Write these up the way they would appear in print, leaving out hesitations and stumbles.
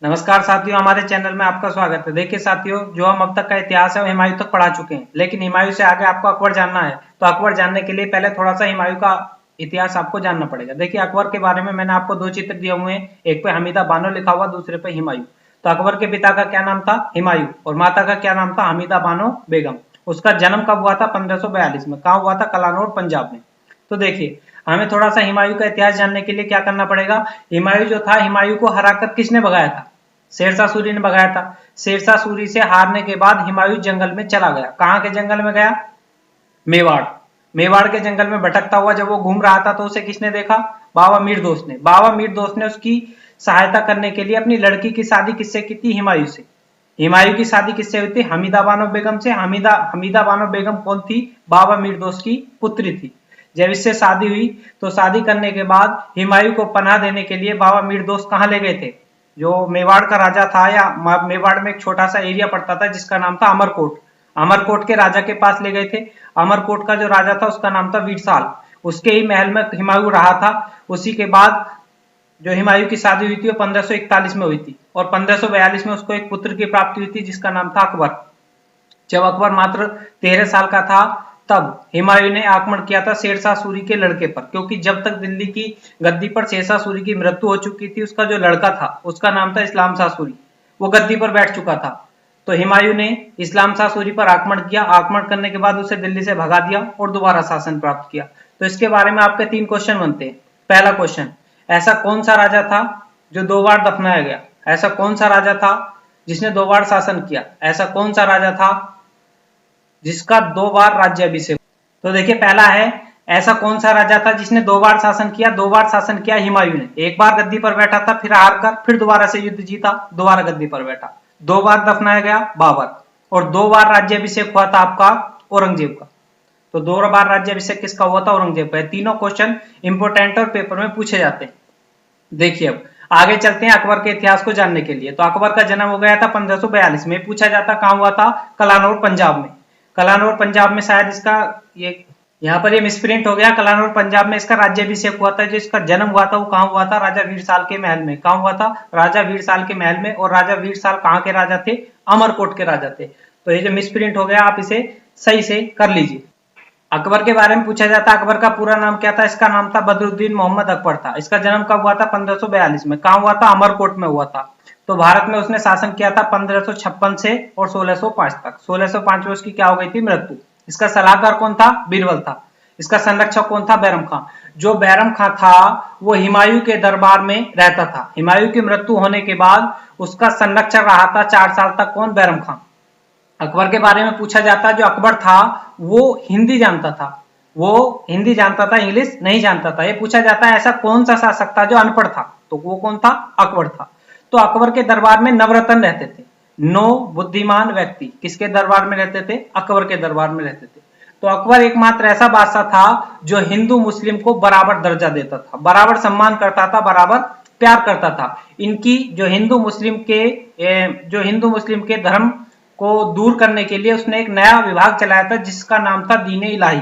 नमस्कार साथियों, हमारे चैनल में आपका स्वागत है। देखिए साथियों, जो हम अब तक का इतिहास है वो हुमायूं तक पढ़ा चुके हैं, लेकिन हुमायूं से आगे आपको अकबर जानना है। तो अकबर जानने के लिए पहले थोड़ा सा हुमायूं का इतिहास आपको जानना पड़ेगा। देखिए अकबर के बारे में मैंने आपको दो चित्र दिए हुए हैं, एक पे हमीदा बानो लिखा हुआ, दूसरे पे हुमायूं। तो अकबर के पिता का क्या नाम था? हुमायूं। और माता का क्या नाम था? हमीदा बानो बेगम। उसका जन्म कब हुआ था? 1542 में। कहाँ हुआ था? कलानौर, पंजाब में। तो देखिए, हमें थोड़ा सा हुमायूं का इतिहास जानने के लिए क्या करना पड़ेगा। हुमायूं जो था, हुमायूं को हराकर किसने भगाया था? शेरशाह सूरी ने भगाया था। शेरशाह सूरी से हारने के बाद हुमायूं जंगल में चला गया। कहाँ के जंगल में गया? मेवाड़। मेवाड़ के जंगल में भटकता हुआ जब वो घूम रहा था तो उसे किसने देखा? बाबा मीर दोस्त ने। बाबा मीर दोस्त ने उसकी सहायता करने के लिए अपनी लड़की की शादी किससे की थी? हुमायूं से। हुमायूं की शादी किससे हुई थी? हमीदा बानो बेगम से। हमीदा बानो बेगम कौन थी? बाबा मीर दोस्त की पुत्री थी। जब इससे शादी हुई तो शादी करने के बाद हुमायूं को पनाह देने के लिए बाबा मीर दोस्त कहाँ ले गए थे? जो मेवाड़ का राजा था, या मेवाड़ में एक छोटा सा एरिया पड़ता था जिसका नाम था अमरकोट। अमरकोट के राजा के पास ले गए थे। अमरकोट का जो राजा था उसका नाम था वीरसाल। उसके ही महल में हुमायूं रहा था। उसी के बाद जो हुमायूं की शादी हुई थी वो 1541 में हुई थी, और 1542 में उसको एक पुत्र की प्राप्ति हुई थी जिसका नाम था अकबर। जब अकबर मात्र 13 साल का था तब हुमायूं ने आक्रमण किया था शेरशाह सूरी के लड़के पर, क्योंकि जब तक दिल्ली की गद्दी पर शेरशाह सूरी की मृत्यु हो चुकी थी, उसका जो लड़का था उसका नाम था इस्लाम शाह सूरी, वो गद्दी पर बैठ चुका था। तो हुमायूं ने इस्लाम शाह सूरी पर आक्रमण किया। आक्रमण करने के बाद उसे दिल्ली से भगा दिया और दोबारा शासन प्राप्त किया। तो इसके बारे में आपके 3 क्वेश्चन बनते हैं। पहला क्वेश्चन, ऐसा कौन सा राजा था जो 2 बार दफनाया गया? ऐसा कौन सा राजा था जिसने 2 बार शासन किया? ऐसा कौन सा राजा था जिसका 2 बार राज्याभिषेक? तो देखिए, पहला है, ऐसा कौन सा राजा था जिसने 2 बार शासन किया? 2 बार शासन किया हुमायूं ने। एक बार गद्दी पर बैठा था, फिर हार कर फिर दोबारा से युद्ध जीता, दोबारा गद्दी पर बैठा। 2 बार दफनाया गया, बाबर। और 2 बार राज्याभिषेक हुआ था आपका औरंगजेब का। तो 2 बार राज्याभिषेक किसका हुआ था? औरंगजेब का। तीनों क्वेश्चन इंपोर्टेंट और पेपर में पूछे जाते हैं। देखिए, अब आगे चलते हैं अकबर के इतिहास को जानने के लिए। तो अकबर का जन्म हो गया था 1542 में। पूछा जाता कहां हुआ था? कलानौर, पंजाब में। कलानौर पंजाब में शायद इसका ये यहाँ पर ये मिसप्रिंट हो गया। कलानौर पंजाब में इसका राज्याभिषेक हुआ था। जो इसका जन्म हुआ था वो कहाँ हुआ था? राजा वीरसाल के महल में। कहाँ हुआ था? राजा वीरसाल के महल में। और राजा वीरसाल कहाँ के राजा थे? अमरकोट के राजा थे। तो ये जो मिसप्रिंट हो गया, आप इसे सही से कर लीजिए। अकबर के बारे में पूछा जाता है, अकबर का पूरा नाम क्या था? इसका नाम था बदरुद्दीन मोहम्मद अकबर था। इसका जन्म कब हुआ था? 1542 में। कहाँ हुआ था? अमरकोट में हुआ था। तो भारत में उसने शासन किया था 1556 से और 1605 तक। 1605 में उसकी क्या हो गई थी? मृत्यु। इसका सलाहकार कौन था? बीरबल था। इसका संरक्षक कौन था? बैरम खां। जो बैरम खां था वो हुमायूं के दरबार में रहता था। हुमायूं की मृत्यु होने के बाद उसका संरक्षक रहा था 4 साल तक। कौन? बैरम खां। अकबर के बारे में पूछा जाता है, जो अकबर था वो हिंदी जानता था। वो हिंदी जानता था, इंग्लिश नहीं जानता था। ये पूछा जाता है, ऐसा कौन सा शासक था जो अनपढ़ था? तो वो कौन था? अकबर था। तो अकबर के दरबार में नवरत्न रहते थे, 9 बुद्धिमान व्यक्ति। किसके दरबार में रहते थे? अकबर के दरबार में रहते थे। तो अकबर एकमात्र ऐसा बादशाह था जो हिंदू मुस्लिम को बराबर दर्जा देता था, बराबर सम्मान करता था, बराबर प्यार करता था। इनकी जो हिंदू मुस्लिम के धर्म को दूर करने के लिए उसने एक नया विभाग चलाया था जिसका नाम था दीन-ए इलाही।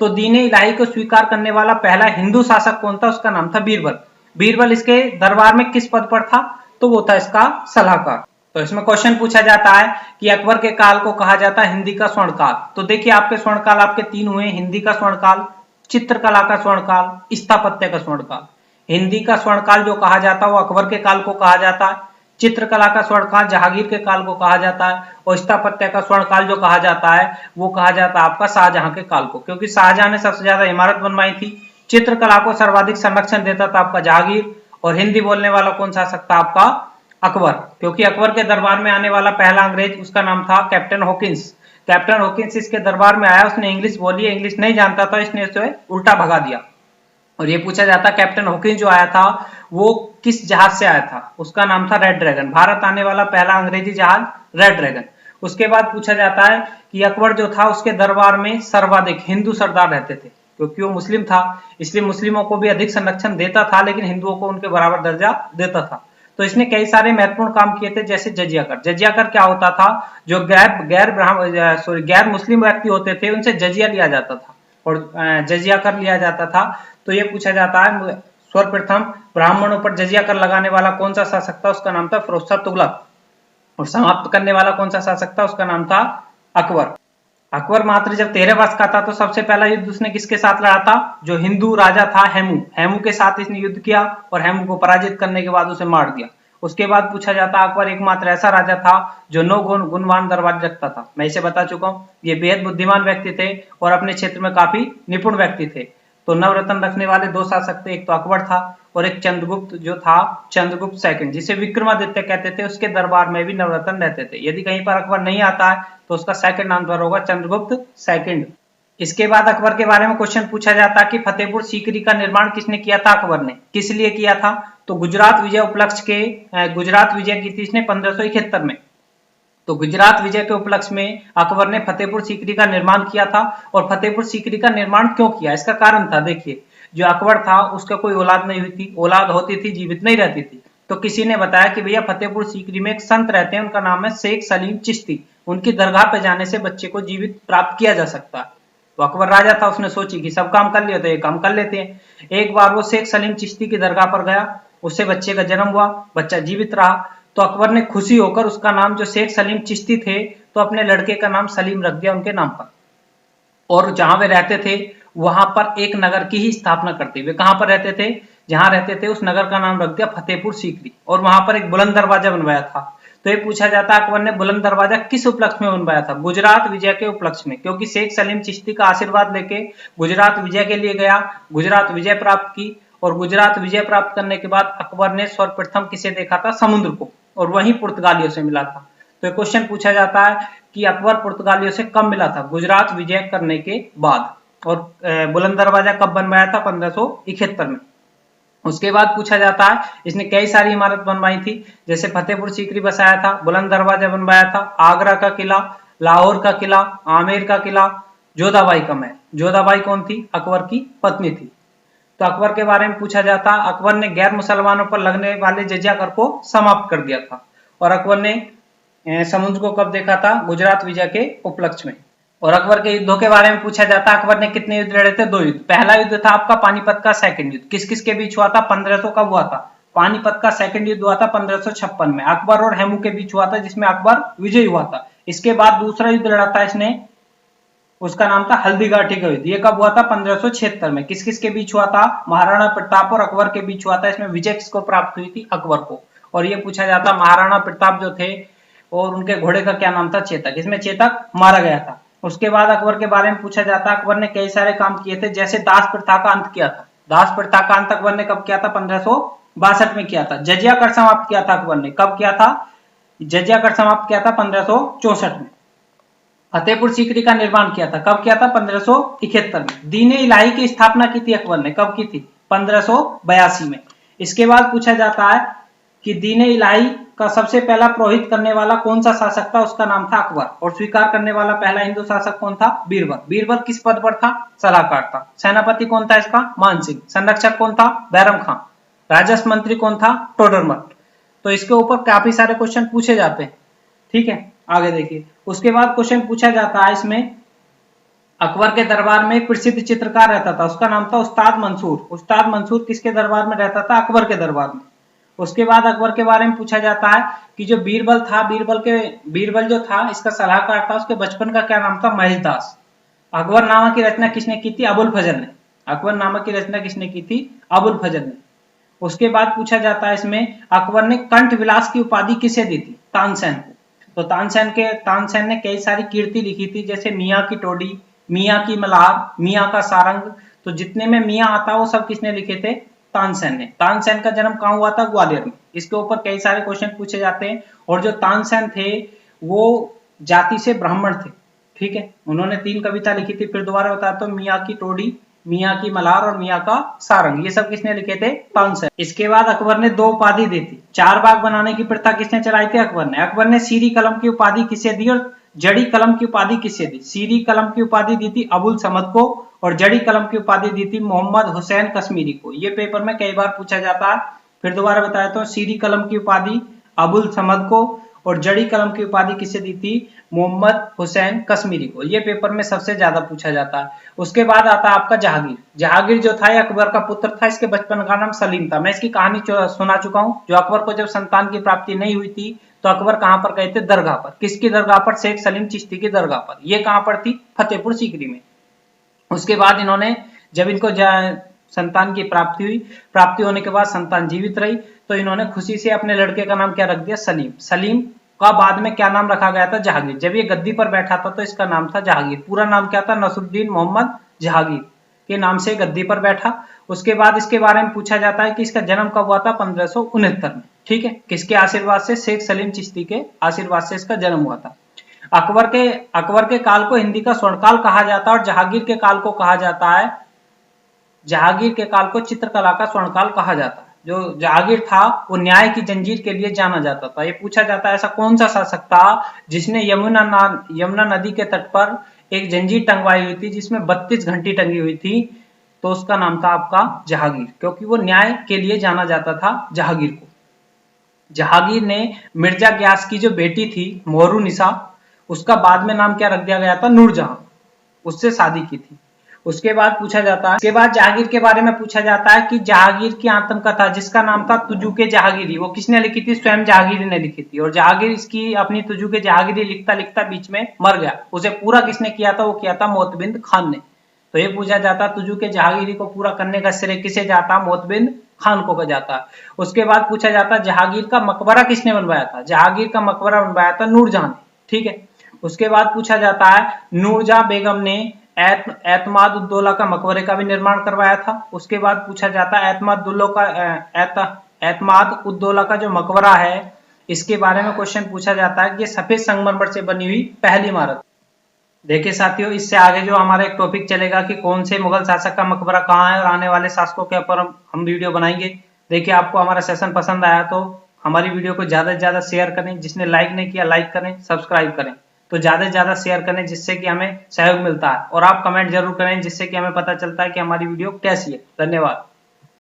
तो दीन-ए इलाही को स्वीकार करने वाला पहला हिंदू शासक कौन था? उसका नाम था बीरबल। बीरबल इसके दरबार में किस पद पर था? तो वो था इसका सलाहकार। तो इसमें क्वेश्चन पूछा जाता है कि अकबर के काल को कहा जाता है हिंदी का स्वर्ण काल। तो देखिए, आपके स्वर्ण काल आपके 3 हुए। हिंदी का स्वर्ण काल, चित्रकला का स्वर्ण काल, स्थापत्य का स्वर्ण काल। हिंदी का स्वर्ण काल जो कहा जाता है वो अकबर के काल को कहा जाता है। चित्रकला का स्वर्ण काल जहांगीर के काल को कहा जाता है। और स्थापत्य का स्वर्ण काल जो कहा जाता है वो कहा जाता है आपका शाहजहां के काल को, क्योंकि शाहजहां ने सबसे ज्यादा इमारत बनवाई थी। चित्रकला को सर्वाधिक संरक्षण देता था आपका जहांगीर। और हिंदी बोलने वाला कौन शासक था? आपका अकबर, क्योंकि अकबर के दरबार में आने वाला पहला अंग्रेज, उसका नाम था कैप्टन हॉकिंस। कैप्टन हॉकिंस इसके दरबार में आया, उसने इंग्लिश बोली, इंग्लिश नहीं जानता था, इसने उसे उल्टा भगा दिया। और ये पूछा जाता, कैप्टन हॉकिंस जो आया था वो किस जहाज से आया था? उसका नाम था रेड ड्रैगन। भारत आने वाला पहला अंग्रेजी जहाज रेड ड्रैगन। उसके बाद पूछा जाता है कि अकबर जो था उसके दरबार में सर्वाधिक हिंदू सरदार रहते थे, क्योंकि वो मुस्लिम था इसलिए मुस्लिमों को भी अधिक संरक्षण देता था, लेकिन हिंदुओं को उनके बराबर दर्जा देता था। तो इसने कई सारे महत्वपूर्ण काम किए थे, जैसे जजिया कर। जजिया कर क्या होता था? जो गैर मुस्लिम व्यक्ति होते थे उनसे जजिया लिया जाता था और जजिया कर लिया जाता था। तो ये पूछा जाता है सर्वप्रथम ब्राह्मणों पर जजिया कर लगाने वाला कौन सा शासक था, उसका नाम था फिरोज शाह तुगलक। और समाप्त करने वाला कौन सा शासक था, उसका नाम था अकबर। अकबर मात्र जब 13 वर्ष का था तो सबसे पहला युद्ध उसने किसके साथ लड़ा था, जो हिंदू राजा था हेमू, हेमू के साथ इसने युद्ध किया और हेमू को पराजित करने के बाद उसे मार दिया। उसके बाद पूछा जाता अकबर एकमात्र ऐसा राजा था जो 9 गुणवान दरबार रखता था। मैं इसे बता चुका हूँ, ये बेहद बुद्धिमान व्यक्ति थे और अपने क्षेत्र में काफी निपुण व्यक्ति थे। तो नवरत्न रखने वाले 2 शासक थे, एक तो अकबर था और एक चंद्रगुप्त जो था, चंद्रगुप्त सेकंड, जिसे विक्रमादित्य कहते थे, उसके दरबार में भी नवरत्न रहते थे। यदि कहीं पर अकबर नहीं आता है तो उसका सेकंड आंसर होगा चंद्रगुप्त सेकंड। इसके बाद अकबर के बारे में क्वेश्चन पूछा जाता है कि फतेहपुर सीकरी का निर्माण किसने किया था, अकबर ने। किस लिए किया था, तो गुजरात विजय उपलक्ष्य के, गुजरात विजय की थी इसने 1571 में। तो गुजरात विजय के उपलक्ष्य में अकबर ने फतेहपुर सीकरी का निर्माण किया था। और फतेहपुर सीकरी का निर्माण क्यों किया, इसका कारण था, देखिए जो अकबर था उसका कोई औलाद नहीं हुई थी, औलाद होती थी जीवित नहीं रहती थी। तो किसी ने बताया कि भैया फतेहपुर सीकरी में एक संत रहते हैं, उनका नाम है शेख सलीम चिश्ती, उनकी दरगाह पे जाने से बच्चे को जीवित प्राप्त किया जा सकता है। तो अकबर राजा था, उसने सोची कि सब काम कर लिया तो ये काम कर लेते हैं। एक बार वो शेख सलीम चिश्ती की दरगाह पर गया, उससे बच्चे का जन्म हुआ, बच्चा जीवित रहा। तो अकबर ने खुशी होकर उसका नाम, जो शेख सलीम चिश्ती थे, तो अपने लड़के का नाम सलीम रख दिया उनके नाम पर। और जहां वे रहते थे वहां पर एक नगर की ही स्थापना करते। वे कहां पर रहते थे, जहां रहते थे उस नगर का नाम रख दिया फतेहपुर सीकरी, और वहां पर एक बुलंद दरवाजा बनवाया था। तो ये पूछा जाता है अकबर ने बुलंद दरवाजा किस उपलक्ष्य में बनवाया था, गुजरात विजय के उपलक्ष्य में, क्योंकि शेख सलीम चिश्ती का आशीर्वाद लेके गुजरात विजय के लिए गया, गुजरात विजय प्राप्त की। और गुजरात विजय प्राप्त करने के बाद अकबर ने सर्वप्रथम किसे देखा था, समुद्र को, और वहीं पुर्तगालियों से मिला था। तो क्वेश्चन पूछा जाता है कि अकबर पुर्तगालियों से कब मिला था, गुजरात विजय करने के बाद। और बुलंद दरवाजा कब बनवाया था, 1571 में। उसके बाद पूछा जाता है इसने कई सारी इमारत बनवाई थी, जैसे फतेहपुर सीकरी बसाया था, बुलंद दरवाजा बनवाया था, आगरा का किला, लाहौर का किला, आमेर का किला, जोधाबाई का महल। जोधाबाई कौन थी, अकबर की पत्नी थी। तो अकबर के बारे में पूछा जाता अकबर ने गैर मुसलमानों पर लगने वाले जजिया कर को समाप्त कर दिया था। और अकबर ने समुद्र को कब देखा था, गुजरात विजय के उपलक्ष्य में। और अकबर के युद्धों के बारे में पूछा जाता है अकबर ने कितने युद्ध लड़े थे, 2 युद्ध। पहला युद्ध था आपका पानीपत का सेकंड युद्ध, किस किस के बीच हुआ था, 1500 कब हुआ था, पानीपत का सेकंड युद्ध हुआ था 1556 में, अकबर और हेमू के बीच हुआ था, जिसमें अकबर विजयी हुआ था। इसके बाद दूसरा युद्ध लड़ा था इसने, उसका नाम था हल्दीघाटी का युद्ध। ये कब हुआ था, 1576 में। किस किस के बीच हुआ था, महाराणा प्रताप और अकबर के बीच हुआ था। इसमें विजय किसको प्राप्त हुई थी, अकबर को। और ये पूछा जाता महाराणा प्रताप जो थे और उनके घोड़े का क्या नाम था, चेतक। इसमें चेतक मारा गया था। उसके बाद अकबर के बारे में पूछा जाता अकबर ने कई सारे काम किए थे, जैसे दास प्रथा का अंत किया था। दास प्रथा का अंत अकबर ने कब किया था, 1562 में किया था। जजिया कर समाप्त किया था अकबर ने, कब किया था, जजिया कर समाप्त किया था 1564 में। फतेहपुर सीकरी का निर्माण किया था, कब किया था, 1571 में। दीन ए इलाही की स्थापना की थी अकबर ने, कब की थी, 1582 में। इसके बाद पूछा जाता है कि दीन ए इलाही का सबसे पहला प्रोहित करने वाला कौन सा शासक था, उसका नाम था अकबर। और स्वीकार करने वाला पहला हिंदू शासक कौन था, बीरबल। बीरबल किस पद पर था, सलाहकार था। सेनापति कौन था इसका, मान सिंह। संरक्षक कौन था, बैरम खान। राजस्व मंत्री कौन था, टोडरमल। तो इसके ऊपर काफी सारे क्वेश्चन पूछे जाते हैं, ठीक है। आगे देखिए, उसके बाद क्वेश्चन पूछा जाता है इसमें अकबर के दरबार में प्रसिद्ध चित्रकार रहता था, उसका नाम था उस्ताद मंसूर। उस्ताद मंसूर किसके दरबार में रहता था, अकबर के दरबार में। उसके बाद अकबर के बारे में पूछा जाता है कि जो बीरबल था, बीरबल जो था इसका सलाहकार था, उसके बचपन का क्या नाम था, महेशदास। अकबरनामा की रचना किसने की थी, अबुल फजल ने। अकबरनामा की रचना किसने की थी, अबुल फजल ने। उसके बाद पूछा जाता है इसमें अकबर ने कंठ विलास की उपाधि किसे दी थी, तानसेन को। तो तानसेन ने कई सारी कीर्ति लिखी थी, जैसे मियाँ की टोडी, मियाँ की मल्हार, मियाँ का सारंग। तो जितने में मियाँ आता वो सब किसने लिखे थे, तानसेन ने। तानसेन का जन्म कहाँ हुआ था, ग्वालियर में। इसके ऊपर कई सारे क्वेश्चन पूछे जाते हैं। और जो तानसेन थे वो जाति से ब्राह्मण थे, ठीक है। उन्होंने 3 कविता लिखी थी, फिर दोबारा बताता हूँ, मियाँ की टोडी, मियाँ की मल्हार और मियाँ का सारंग। ये सब किसने लिखे थे, तानसेन। इसके बाद अकबर ने 2 उपाधि दी थी। 4 बाग बनाने की प्रथा किसने चलाई थी, अकबर ने। अकबर ने सीरी कलम की उपाधि किसे दी और जड़ी कलम की उपाधि किसे दी। सीरी कलम की उपाधि दी थी अबुल समद को और जड़ी कलम की उपाधि दी थी मोहम्मद हुसैन कश्मीरी को। ये पेपर में कई बार पूछा जाता है, फिर दोबारा बताया तो सीरी कलम की उपाधि अबुल समद को और जड़ी कलम की उपाधि किसे दी थी? मोहम्मद हुसैन कश्मीरी को। ये पेपर में सबसे ज्यादा पूछा जाता है। उसके बाद आता है आपका जहांगीर। जहांगीर जो था अकबर का पुत्र था, इसके बचपन का नाम सलीम था। मैं इसकी कहानी सुना चुका हूँ। जो अकबर को जब संतान की प्राप्ति नहीं हुई थी तो अकबर कहां पर गए थे? दरगाह पर। किसकी दरगाह पर? शेख सलीम चिश्ती की दरगाह पर। ये कहां पर थी? फतेहपुर सीकरी में। उसके बाद इन्होंने, जब इनको संतान की प्राप्ति हुई, प्राप्ति होने के बाद संतान जीवित रही, तो इन्होंने खुशी से अपने लड़के का नाम क्या रख दिया? सलीम। सलीम का बाद में क्या नाम रखा गया था? जहांगीर। जब ये गद्दी पर बैठा था तो इसका नाम था जहांगीर। पूरा नाम क्या था? नसरुद्दीन मोहम्मद जहांगीर के नाम से गद्दी पर बैठा। उसके बाद इसके बारे में पूछा जाता है कि इसका जन्म कब हुआ था? 1569 में। ठीक है, किसके आशीर्वाद से? शेख सलीम चिश्ती के आशीर्वाद से इसका जन्म हुआ था। अकबर के काल को हिंदी का स्वर्णकाल कहा जाता है और जहांगीर के काल को कहा जाता है, जहांगीर के काल को चित्रकला का स्वर्णकाल कहा जाता है। जो जहांगीर था वो न्याय की जंजीर के लिए जाना जाता था। ये पूछा जाता है ऐसा कौन सा शासक था जिसने यमुना नदी के तट पर एक जंजीर टंगवाई हुई थी जिसमें 32 घंटी टंगी हुई थी? तो उसका नाम था आपका जहांगीर, क्योंकि वो न्याय के लिए जाना जाता था जहांगीर को। जहांगीर ने मिर्जा ग्यास की जो बेटी थी मोहरूनिसा, उसका बाद में नाम क्या रख दिया गया था? नूरजहां। उससे शादी की थी। उसके बाद पूछा जाता है, उसके बाद जहांगीर के बारे में पूछा जाता है कि जहांगीर की आत्मकथा जिसका नाम था तुजुके जहांगीरी, वो किसने लिखी थी? स्वयं जहांगीर ने लिखी थी। और जहांगीर इसकी अपनी तुजुके जहांगीरी लिखता लिखता बीच में मर गया। उसे पूरा किसने किया था? वो किया था मोतबिंद खान ने। तो ये पूछा जाता तुजुके जहांगीरी को पूरा करने का श्रेय किसे जाता? मोतबिंद खान को जाता। उसके बाद पूछा जाता जहांगीर का मकबरा किसने बनवाया था? जहांगीर का मकबरा बनवाया था नूरजहां ने। ठीक है। उसके बाद पूछा जाता है नूरजहां बेगम ने एतमाद उद्दौला का मकबरे का भी निर्माण करवाया था। उसके बाद पूछा जाता है एतमाद उद्दौला का जो मकबरा है, इसके बारे में क्वेश्चन पूछा जाता है कि ये सफेद संगमरमर से बनी हुई पहली इमारत। देखिए साथियों, इससे आगे जो हमारा एक टॉपिक चलेगा कि कौन से मुगल शासक का मकबरा कहाँ है और आने वाले शासकों के ऊपर हम वीडियो बनाएंगे। देखिए, आपको हमारा सेशन पसंद आया तो हमारी वीडियो को ज्यादा से ज्यादा शेयर करें। जिसने लाइक नहीं किया लाइक करें, सब्सक्राइब करें। तो ज्यादा से ज्यादा शेयर करें जिससे कि हमें सहयोग मिलता है। और आप कमेंट जरूर करें जिससे कि हमें पता चलता है कि हमारी वीडियो कैसी है। धन्यवाद।